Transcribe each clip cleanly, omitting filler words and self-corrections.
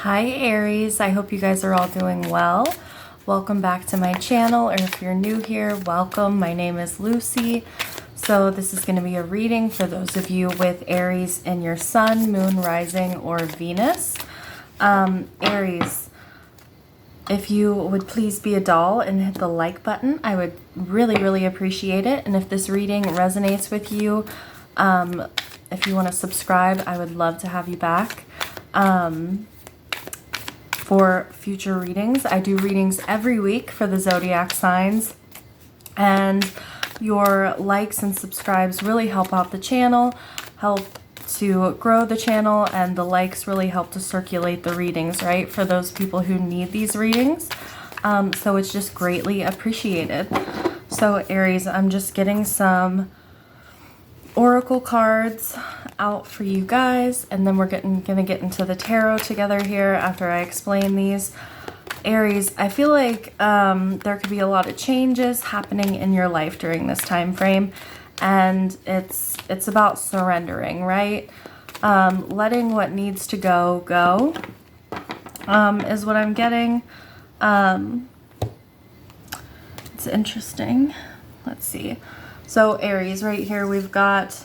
Hi Aries, I hope you guys are all doing well. Welcome back to my channel, or if you're new here, welcome. My name is Lucy. So this is going to be a reading for those of you with Aries in your sun, moon, rising, or Venus. Aries, if you would please be a doll and hit the like button, I would really appreciate it. And if this reading resonates with you, if you want to subscribe, I would love to have you back. For future readings. I do readings every week for the zodiac signs, and your likes and subscribes really help out the channel, help to grow the channel, and the likes really help to circulate the readings, right, for those people who need these readings. So it's just greatly appreciated. So Aries, I'm just getting some oracle cards out for you guys, and then we're gonna get into the tarot together here after I explain these. Aries, I feel like there could be a lot of changes happening in your life during this time frame, and it's about surrendering, right? Letting what needs to go is what I'm getting. It's interesting. Let's see. So Aries, right here we've got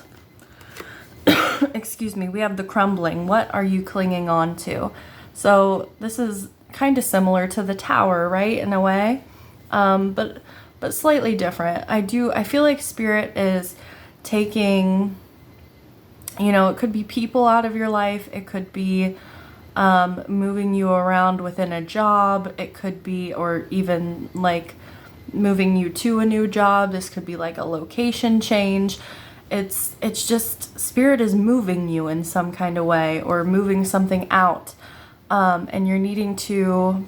excuse me, we have the crumbling. What are you clinging on to? So this is kind of similar to the Tower, right, in a way, but slightly different. I feel like Spirit is taking, it could be people out of your life, it could be moving you around within a job, it could be, or even like moving you to a new job. This could be like a location change. It's just Spirit is moving you in some kind of way, or moving something out, and you're needing to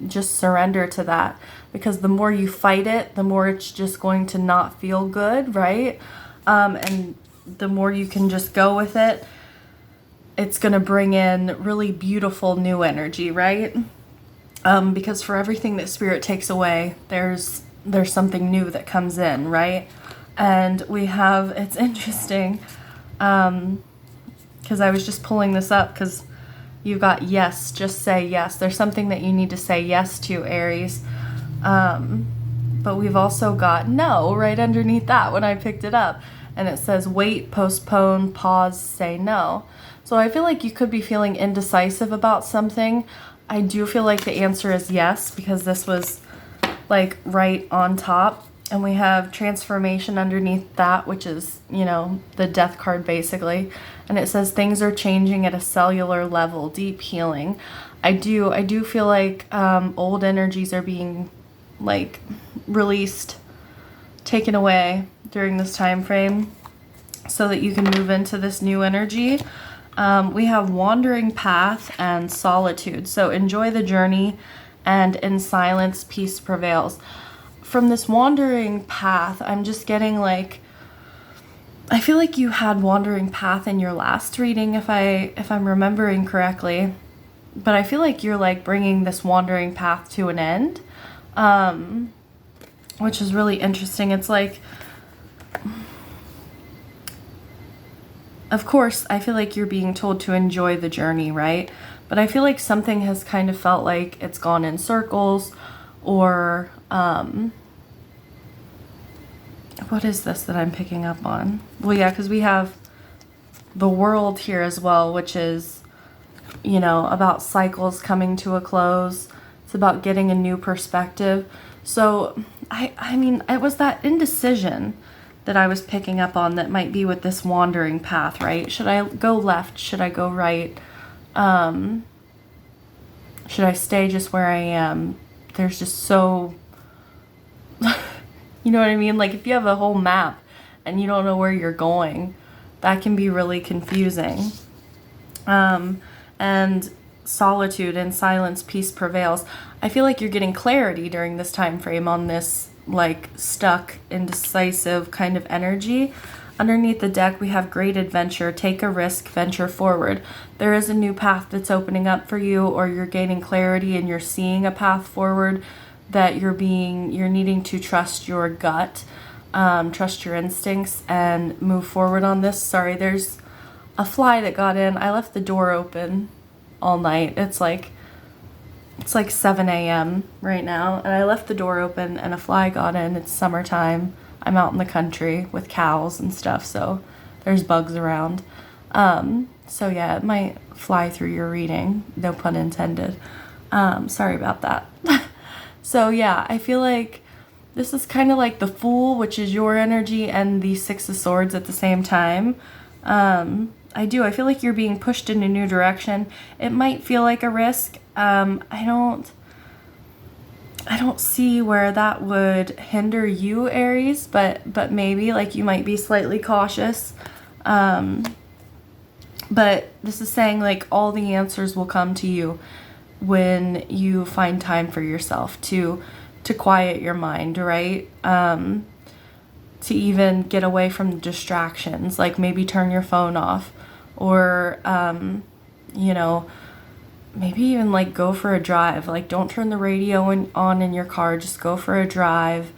just surrender to that, because the more you fight it, the more it's just going to not feel good, right? And the more you can just go with it, it's going to bring in really beautiful new energy, right? Because for everything that Spirit takes away, there's something new that comes in, right? And we have, it's interesting, because I was just pulling this up, because you've got yes, just say yes. There's something that you need to say yes to, Aries. But we've also got no right underneath that when I picked it up. And it says wait, postpone, pause, say no. So I feel like you could be feeling indecisive about something. I do feel like the answer is yes, because this was like right on top. And we have transformation underneath that, which is, the death card basically. And it says things are changing at a cellular level, deep healing. I do feel like old energies are being like released, taken away during this time frame, so that you can move into this new energy. We have wandering path and solitude. So enjoy the journey, and in silence, peace prevails. From this wandering path, I'm just getting like, I feel like you had wandering path in your last reading, if I'm remembering correctly, but I feel like you're like bringing this wandering path to an end, which is really interesting. It's like, of course, I feel like you're being told to enjoy the journey, right? But I feel like something has kind of felt like it's gone in circles, or what is this that I'm picking up on? Well, yeah, because we have the World here as well, which is, about cycles coming to a close. It's about getting a new perspective. So, I mean, it was that indecision that I was picking up on that might be with this wandering path, right? Should I go left? Should I go right? Should I stay just where I am? There's just so... You know what I mean? Like if you have a whole map and you don't know where you're going, that can be really confusing. And solitude and silence, peace prevails. I feel like you're getting clarity during this time frame on this like stuck, indecisive kind of energy. Underneath the deck, we have great adventure, take a risk, venture forward. There is a new path that's opening up for you, or you're gaining clarity and you're seeing a path forward that you're needing to trust your gut, trust your instincts, and move forward on this. Sorry, there's a fly that got in. I left the door open. all night. It's like 7 a.m. right now, and I left the door open and a fly got in. It's summertime. I'm out in the country with cows and stuff, so there's bugs around. So yeah, it might fly through your reading, no pun intended. Sorry about that. So yeah, I feel like this is kind of like the Fool, which is your energy, and the Six of Swords at the same time. I feel like you're being pushed in a new direction. It might feel like a risk. I don't see where that would hinder you, Aries, but maybe like you might be slightly cautious. But this is saying like all the answers will come to you when you find time for yourself to quiet your mind, right? To even get away from the distractions, like maybe turn your phone off, or maybe even like go for a drive. Like don't turn the radio on in your car, just go for a drive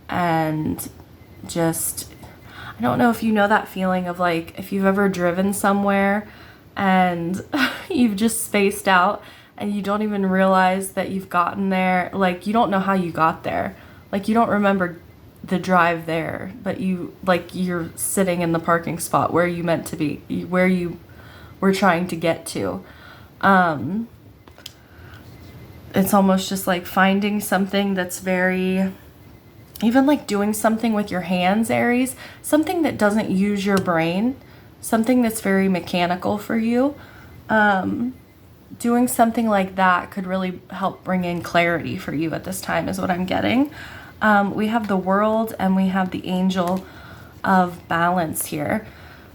and just, I don't know if you know that feeling of like if you've ever driven somewhere and you've just spaced out and you don't even realize that you've gotten there. Like you don't know how you got there. Like you don't remember the drive there, but you're sitting in the parking spot where you meant to be, where you were trying to get to. It's almost just like finding something that's very, even like doing something with your hands, Aries, something that doesn't use your brain, something that's very mechanical for you. Doing something like that could really help bring in clarity for you at this time is what I'm getting. We have the World and we have the Angel of Balance here.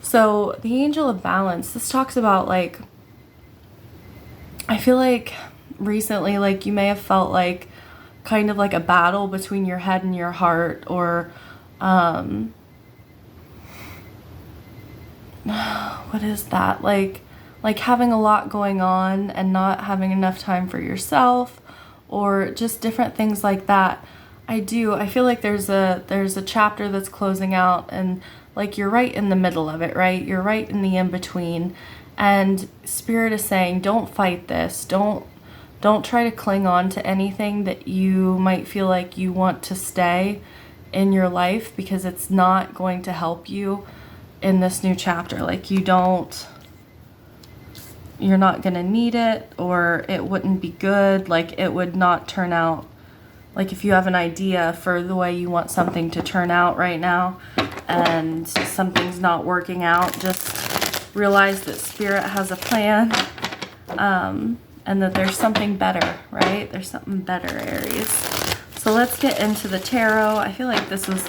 So the Angel of Balance, this talks about like, I feel like recently, like you may have felt like kind of like a battle between your head and your heart, or what is that? Like having a lot going on and not having enough time for yourself, or just different things like that. I feel like there's a chapter that's closing out, and like you're right in the middle of it, right? You're right in the in-between, and Spirit is saying, don't fight this. Don't try to cling on to anything that you might feel like you want to stay in your life, because it's not going to help you in this new chapter. Like you're not going to need it, or it wouldn't be good. Like it would not turn out, like if you have an idea for the way you want something to turn out right now and something's not working out, just realize that Spirit has a plan, and that there's something better, right? There's something better, Aries. So let's get into the tarot. I feel like this was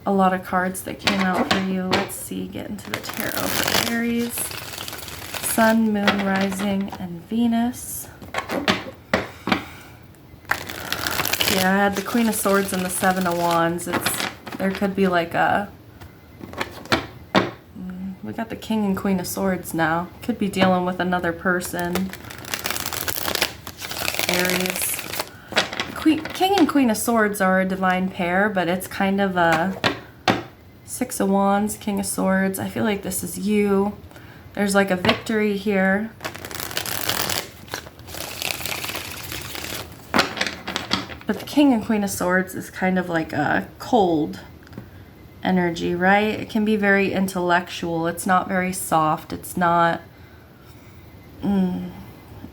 a lot of cards that came out for you. Let's see, get into the tarot for Aries. Sun, Moon, Rising, and Venus. Yeah, I had the Queen of Swords and the Seven of Wands. There could be like we got the King and Queen of Swords now. Could be dealing with another person. Aries. King and Queen of Swords are a divine pair, but it's kind of a Six of Wands, King of Swords. I feel like this is you. There's like a victory here. But the King and Queen of Swords is kind of like a cold energy, right? It can be very intellectual. It's not very soft. It's not, I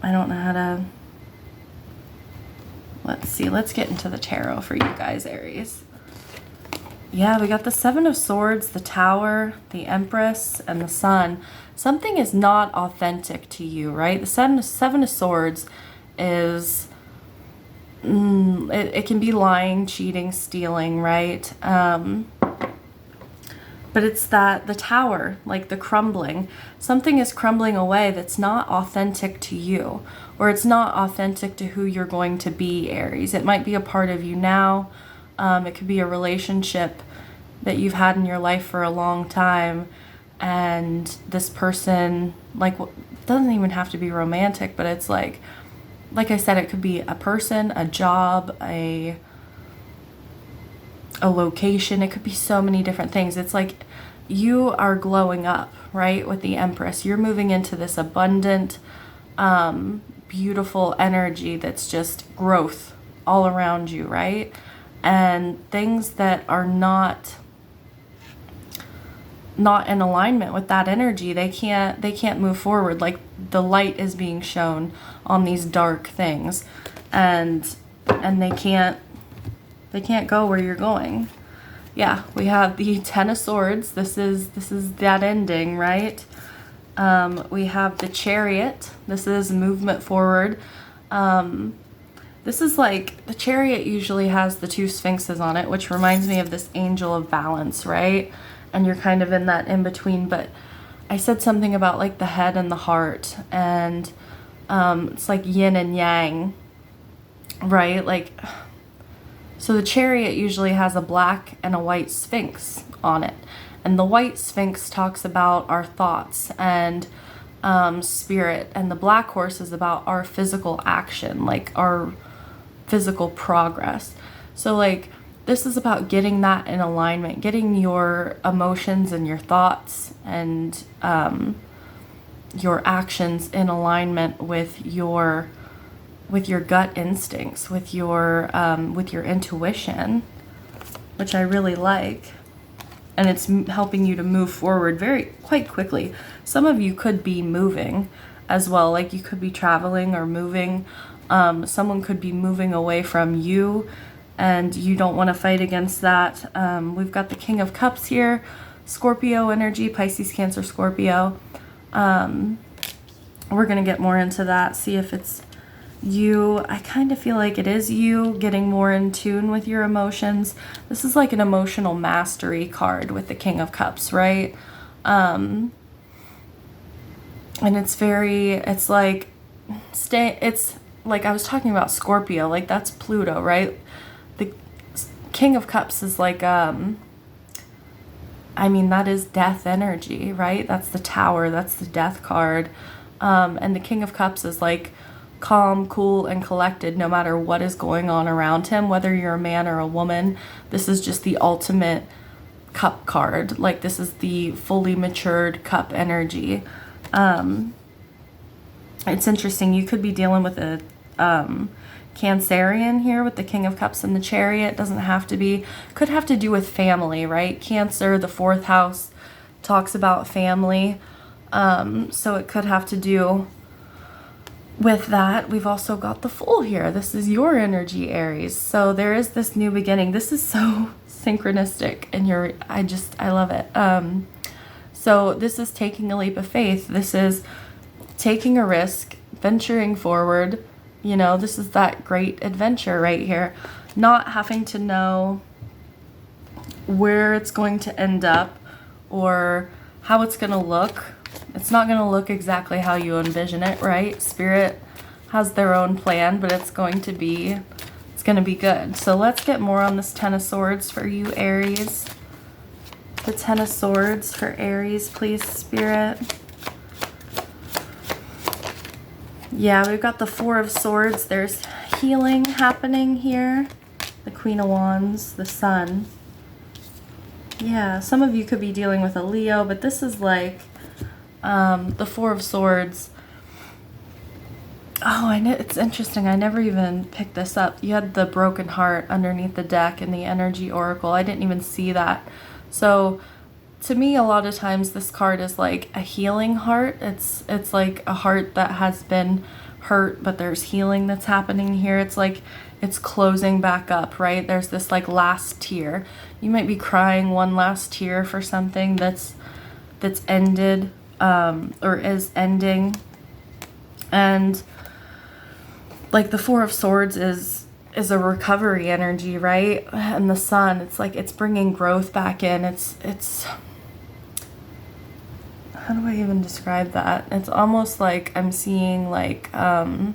don't know how to, let's see. Let's get into the tarot for you guys, Aries. Yeah, we got the Seven of Swords, the Tower, the Empress, and the Sun. Something is not authentic to you, right? The Seven of Swords is, it can be lying, cheating, stealing, right? But it's the Tower, like the crumbling. Something is crumbling away that's not authentic to you, or it's not authentic to who you're going to be, Aries. It might be a part of you now. It could be a relationship that you've had in your life for a long time, and this person, like, doesn't even have to be romantic, but it's like I said, it could be a person, a job, a location. It could be so many different things. It's like you are glowing up, right? With the Empress, you're moving into this abundant, beautiful energy that's just growth all around you, right? And things that are not in alignment with that energy, they can't move forward. Like the light is being shown on these dark things, and they can't go where you're going. Yeah, we have the Ten of Swords. This is that ending, right? We have the Chariot. This is movement forward. This is like, the Chariot usually has the two sphinxes on it, which reminds me of this angel of balance, right? And you're kind of in that in between. But I said something about like the head and the heart, and it's like yin and yang, right? Like, so the Chariot usually has a black and a white sphinx on it. And the white sphinx talks about our thoughts and spirit. And the black horse is about our physical action, like our physical progress. So like, this is about getting that in alignment, getting your emotions and your thoughts and your actions in alignment with your gut instincts, with your intuition, which I really like. And it's helping you to move forward quite quickly. Some of you could be moving as well, like you could be traveling or moving. Someone could be moving away from you, and you don't want to fight against that. We've got the King of Cups here, Scorpio energy, Pisces, Cancer, Scorpio. We're going to get more into that, see if it's you. I kind of feel like it is you getting more in tune with your emotions. This is like an emotional mastery card with the King of Cups, right? And it's like I was talking about Scorpio, like that's Pluto, right? The King of Cups is like, that is death energy, right? That's the Tower, that's the death card. And the King of Cups is like calm, cool, and collected no matter what is going on around him, whether you're a man or a woman. This is just the ultimate cup card. Like this is the fully matured cup energy. It's interesting. You could be dealing with a Cancerian here with the King of Cups and the Chariot. Doesn't have to be. Could have to do with family, right? Cancer, the 4th house, talks about family. So it could have to do with that. We've also got the Fool here. This is your energy, Aries. So there is this new beginning. This is so synchronistic, and I love it. So this is taking a leap of faith. This is taking a risk, venturing forward. You know, this is that great adventure right here. Not having to know where it's going to end up or how it's going to look. It's not going to look exactly how you envision it, right? Spirit has their own plan, but it's going to be good. So let's get more on this Ten of Swords for you, Aries. The Ten of Swords for Aries, please, Spirit. Yeah, we've got the Four of Swords. There's healing happening here. The Queen of Wands, the Sun. Yeah, some of you could be dealing with a Leo, but this is like the Four of Swords. Oh, I know, it's interesting. I never even picked this up. You had the broken heart underneath the deck in the energy oracle. I didn't even see that. So to me, a lot of times this card is like a healing heart. It's like a heart that has been hurt, but there's healing that's happening here. It's like it's closing back up, right? There's this like last tear. You might be crying one last tear for something that's ended or is ending. And like the Four of Swords is a recovery energy, right? And the Sun, it's like it's bringing growth back in. It's how do I even describe that? It's almost like I'm seeing like I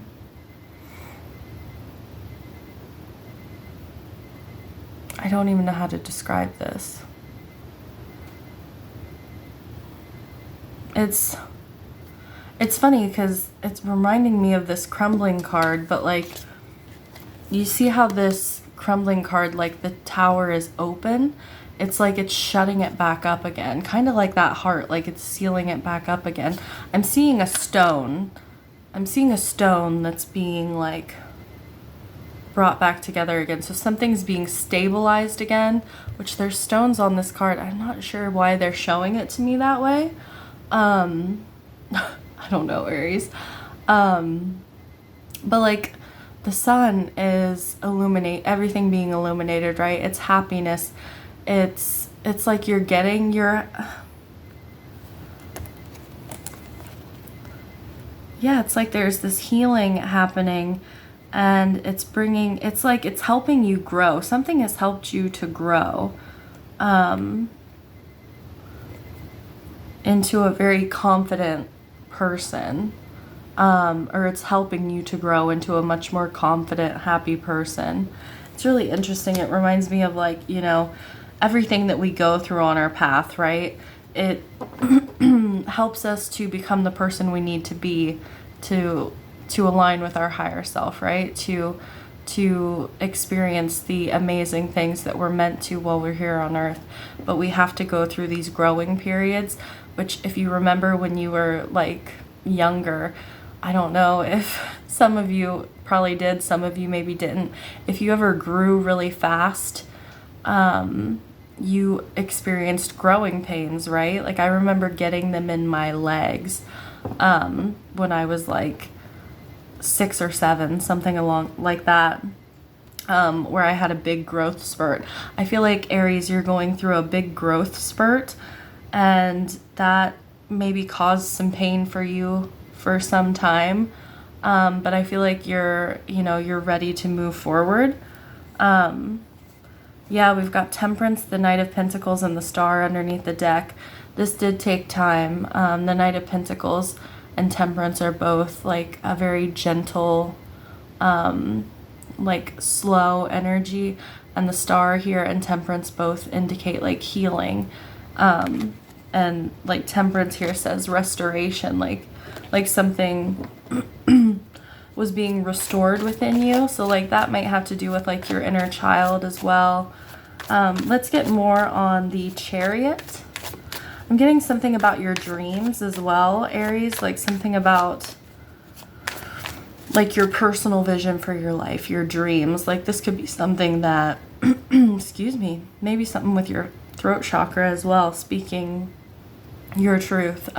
don't even know how to describe this. It's funny because it's reminding me of this crumbling card, but like you see how this crumbling card, like the Tower is open. It's like it's shutting it back up again, kind of like that heart, like it's sealing it back up again. I'm seeing a stone I'm seeing a stone that's being like brought back together again. So something's being stabilized again, which there's stones on this card. I'm not sure why they're showing it to me that way. I don't know, Aries. But like the sun is everything being illuminated, right? It's happiness. It's like you're getting your, yeah, it's like there's this healing happening, and it's like it's helping you grow. Something has helped you to grow into a very confident person. Or it's helping you to grow into a much more confident, happy person. It's really interesting. It reminds me of like, you know, everything that we go through on our path, right? It helps us to become the person we need to be to align with our higher self, right? To experience the amazing things that we're meant to while we're here on earth. But we have to go through these growing periods, which if you remember when you were like younger, I don't know if some of you probably did, some of you maybe didn't. If you ever grew really fast, you experienced growing pains, right? Like I remember getting them in my legs when I was like 6 or 7, something along like that, where I had a big growth spurt. I feel like Aries, you're going through a big growth spurt, and that maybe caused some pain for you for some time, but I feel like you're ready to move forward. Yeah, we've got Temperance, the Knight of Pentacles, and the Star underneath the deck. This did take time. The Knight of Pentacles and Temperance are both like a very gentle, like slow energy, and the Star here and Temperance both indicate like healing. And like Temperance here says restoration, like something was being restored within you. So like that might have to do with like your inner child as well. Let's get more on the Chariot. I'm getting something about your dreams as well, Aries, like something about like your personal vision for your life, your dreams. Like this could be something that, excuse me, maybe something with your throat chakra as well, speaking your truth.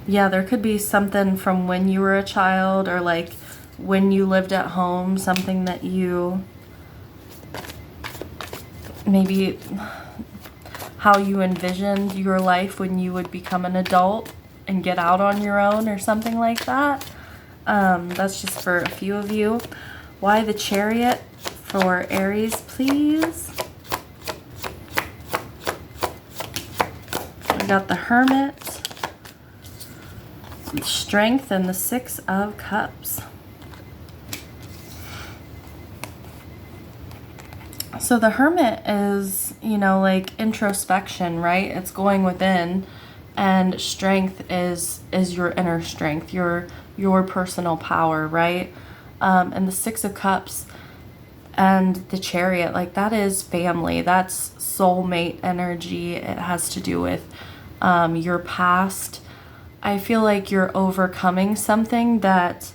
Yeah, there could be something from when you were a child, or like when you lived at home, something that you maybe how you envisioned your life when you would become an adult and get out on your own or something like that. That's just for a few of you. Why the Chariot for Aries, please? We got the Hermit, Strength, and the Six of Cups. So the Hermit is, like introspection, right? It's going within, and Strength is your inner strength, your personal power, right? And the Six of Cups and the Chariot, like that is family. That's soulmate energy. It has to do with your past. I feel like you're overcoming something that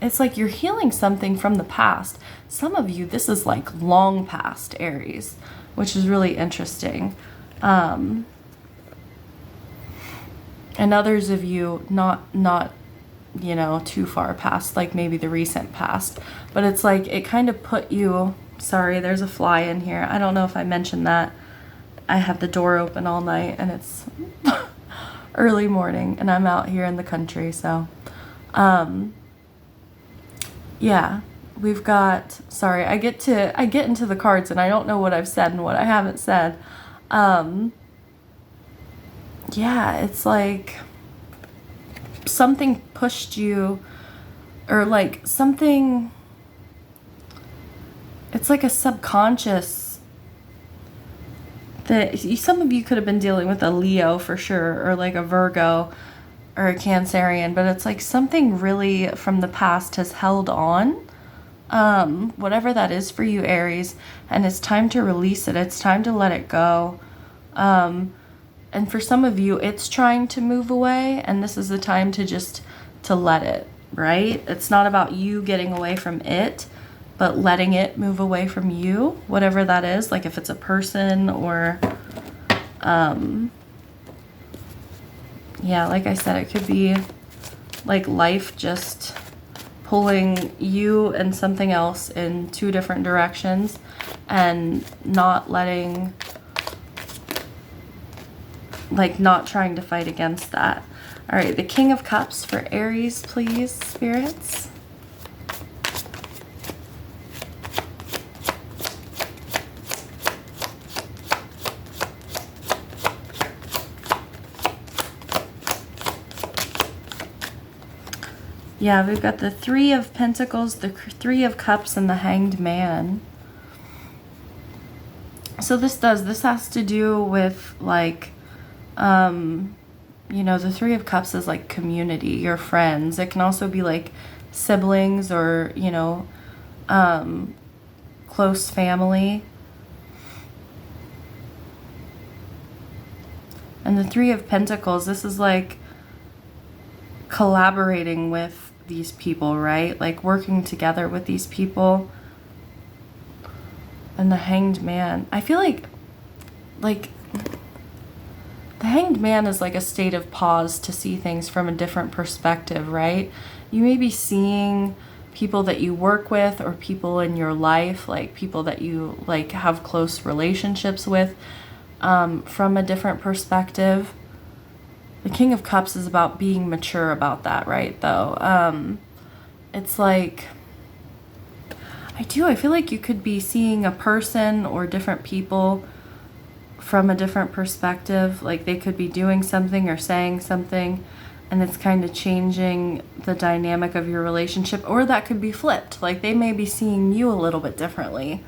it's like you're healing something from the past. Some of you, this is like long past, Aries, which is really interesting. And others of you, not too far past, like maybe the recent past, but it's like it kind of put you, sorry, there's a fly in here. I don't know if I mentioned that. I have the door open all night and it's early morning and I'm out here in the country. So, yeah, we've got, sorry, I get into the cards and I don't know what I've said and what I haven't said. Yeah, it's like something pushed you, or like something, it's like a subconscious that some of you could have been dealing with a Leo for sure, or like a Virgo or a Cancerian, but it's like something really from the past has held on, whatever that is for you, Aries, and it's time to release it. It's time to let it go. And for some of you, it's trying to move away, and this is the time to just to let it, right? It's not about you getting away from it, but letting it move away from you, whatever that is. Like if it's a person or, yeah, like I said, it could be like life just pulling you and something else in two different directions and not letting, like not trying to fight against that. All right, the King of Cups for Aries, please, spirits. Yeah, we've got the Three of Pentacles, the Three of Cups, and the Hanged Man. So this has to do with like, you know, the Three of Cups is like community, your friends. It can also be like siblings or, you know, close family. And the Three of Pentacles, this is like collaborating with these people, right? Like working together with these people. And the Hanged Man, I feel like the Hanged Man is like a state of pause to see things from a different perspective, right? You may be seeing people that you work with or people in your life, like people that you like have close relationships with, from a different perspective. The King of Cups is about being mature about that, right, though. It's like, I feel like you could be seeing a person or different people from a different perspective. Like they could be doing something or saying something, and it's kind of changing the dynamic of your relationship. Or that could be flipped. Like they may be seeing you a little bit differently.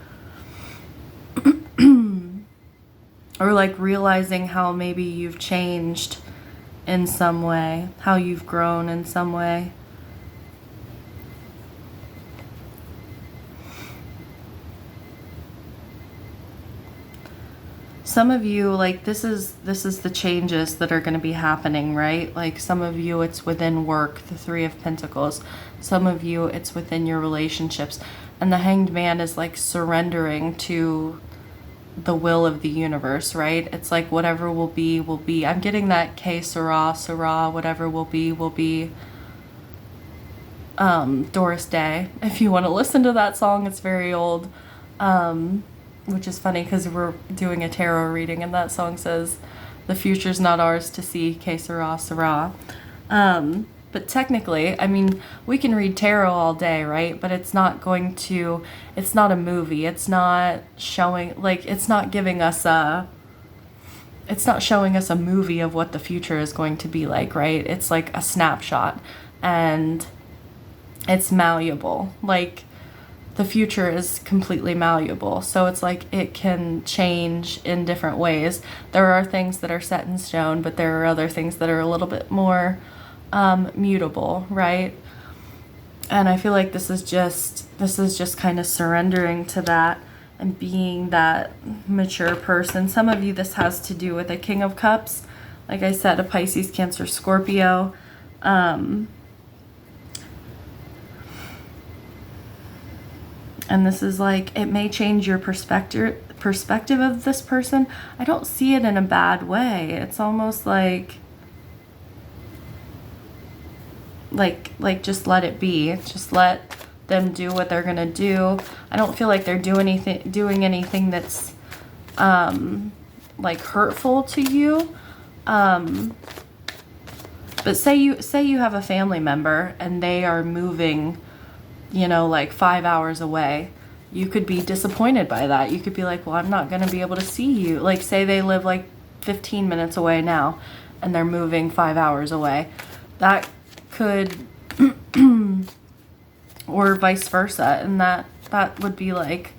Or like realizing how maybe you've changed in some way, how you've grown in some way. Some of you, like this is the changes that are going to be happening, right? Like some of you it's within work, the Three of Pentacles. Some of you it's within your relationships. And the Hanged Man is like surrendering to the will of the universe, right? It's like whatever will be, will be. I'm getting that que sera, sera, whatever will be, will be. Doris Day. If you want to listen to that song, it's very old. Which is funny because we're doing a tarot reading and that song says, the future's not ours to see, que sera, sera. But technically, I mean, we can read tarot all day, right? But it's not going to, it's not a movie. It's not showing, like, it's not giving us a, it's not showing us a movie of what the future is going to be like, right? It's like a snapshot and it's malleable. Like, the future is completely malleable. So it's like it can change in different ways. There are things that are set in stone, but there are other things that are a little bit more mutable, right? And I feel like this is just kind of surrendering to that and being that mature person. Some of you, this has to do with a King of Cups. Like I said, a Pisces, Cancer, Scorpio. And this is like, it may change your perspective of this person. I don't see it in a bad way. It's almost like just let it be. Just let them do what they're gonna do. I don't feel like they're doing anything that's like hurtful to you. But say you have a family member and they are moving, you know, like 5 hours away. You could be disappointed by that. You could be like, well, I'm not going to be able to see you. Like, say they live like 15 minutes away now and they're moving 5 hours away. That could, or vice versa. And that would be like,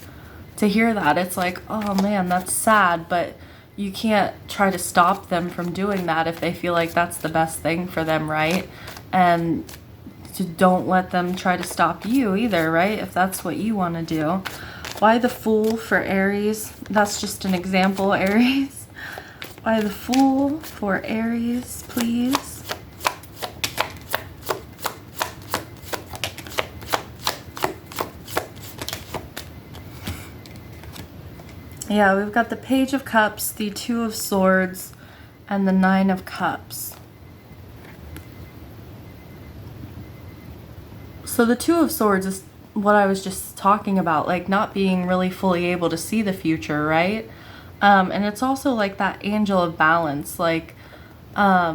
to hear that, it's like, oh man, that's sad. But you can't try to stop them from doing that if they feel like that's the best thing for them, right? And don't let them try to stop you either, right? If that's what you want to do. Why the Fool for Aries? That's just an example, Aries. By the Fool for Aries, please. Yeah, we've got the Page of Cups, the Two of Swords, and the Nine of Cups. So the Two of Swords is what I was just talking about, like not being really fully able to see the future, right? And it's also like that Angel of Balance, like that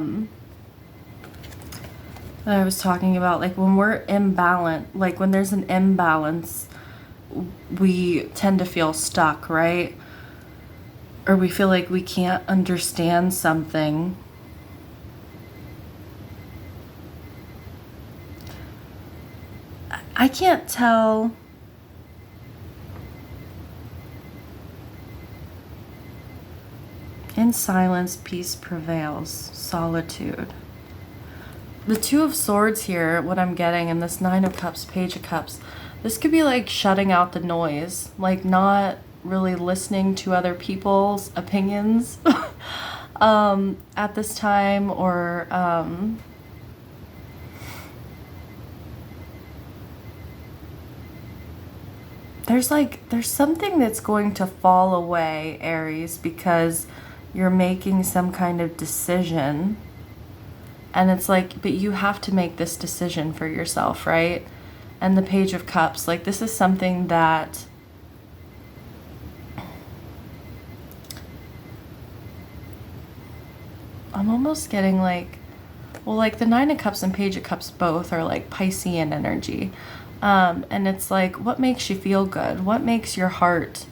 I was talking about, like when we're imbalanced, like when there's an imbalance, we tend to feel stuck, right? Or we feel like we can't understand something. I can't tell. In silence, peace prevails. Solitude. The Two of Swords here, what I'm getting, and this Nine of Cups, Page of Cups, this could be like shutting out the noise, like not really listening to other people's opinions at this time, or there's something that's going to fall away, Aries, because you're making some kind of decision. And it's like, but you have to make this decision for yourself, right? And the Page of Cups, like this is something that I'm almost getting like, well, like the Nine of Cups and Page of Cups both are like Piscean energy. And it's like, what makes you feel good? What makes your heart,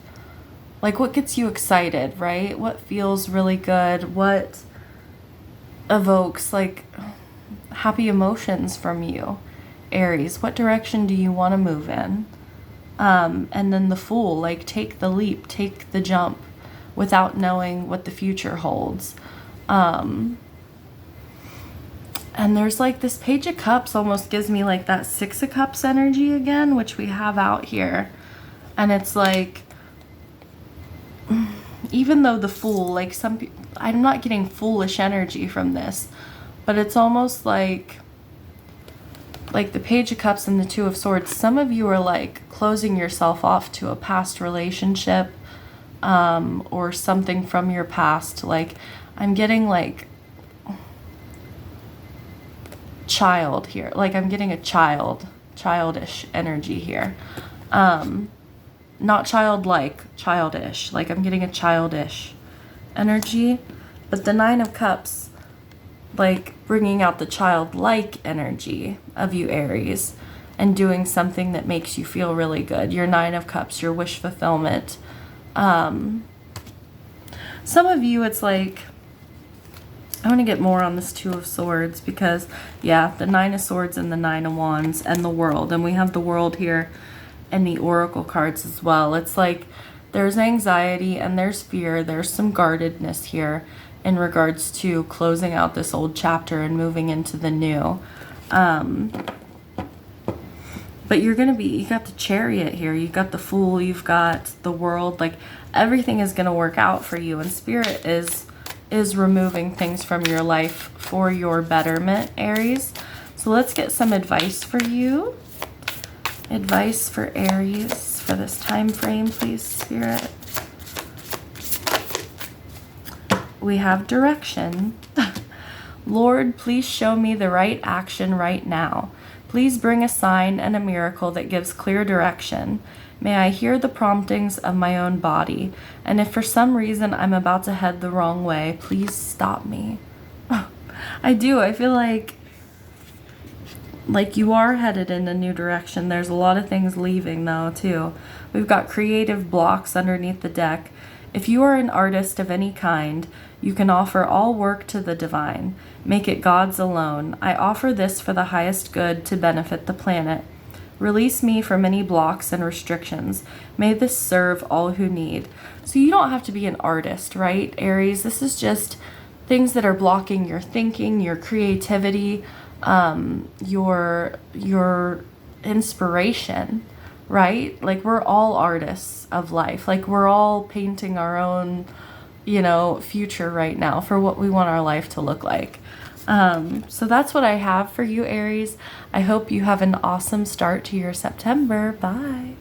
like what gets you excited, right? What feels really good? What evokes like happy emotions from you, Aries? What direction do you want to move in? And then the Fool, like take the leap, take the jump without knowing what the future holds. And there's like this Page of Cups almost gives me like that Six of Cups energy again, which we have out here. And it's like, even though the Fool, like some people, I'm not getting foolish energy from this, but it's almost like the Page of Cups and the Two of Swords, some of you are like closing yourself off to a past relationship, or something from your past. Like I'm getting like child here, like I'm getting a childish energy here, not childlike, childish, like I'm getting a childish energy. But the Nine of Cups, like bringing out the childlike energy of you, Aries, and doing something that makes you feel really good. Your Nine of Cups, your wish fulfillment. Some of you, it's like, I want to get more on this Two of Swords because, yeah, the Nine of Swords and the Nine of Wands and the World. And we have the World here and the Oracle cards as well. It's like there's anxiety and there's fear. There's some guardedness here in regards to closing out this old chapter and moving into the new. But you're going to be, you got the Chariot here. You've got the Fool. You've got the World. Like everything is going to work out for you. And Spirit is removing things from your life for your betterment, Aries. So let's get some advice for you. Advice for Aries for this time frame, please, Spirit. We have direction. Lord, please show me the right action right now. Please bring a sign and a miracle that gives clear direction. May I hear the promptings of my own body. And if for some reason I'm about to head the wrong way, please stop me. I do. I feel like you are headed in a new direction. There's a lot of things leaving though too. We've got creative blocks underneath the deck. If you are an artist of any kind, you can offer all work to the divine. Make it God's alone. I offer this for the highest good to benefit the planet. Release me from any blocks and restrictions. May this serve all who need. So you don't have to be an artist, right, Aries? This is just things that are blocking your thinking, your creativity, your inspiration, right? Like we're all artists of life. Like we're all painting our own you know, future right now for what we want our life to look like. So that's what I have for you, Aries. I hope you have an awesome start to your September. Bye.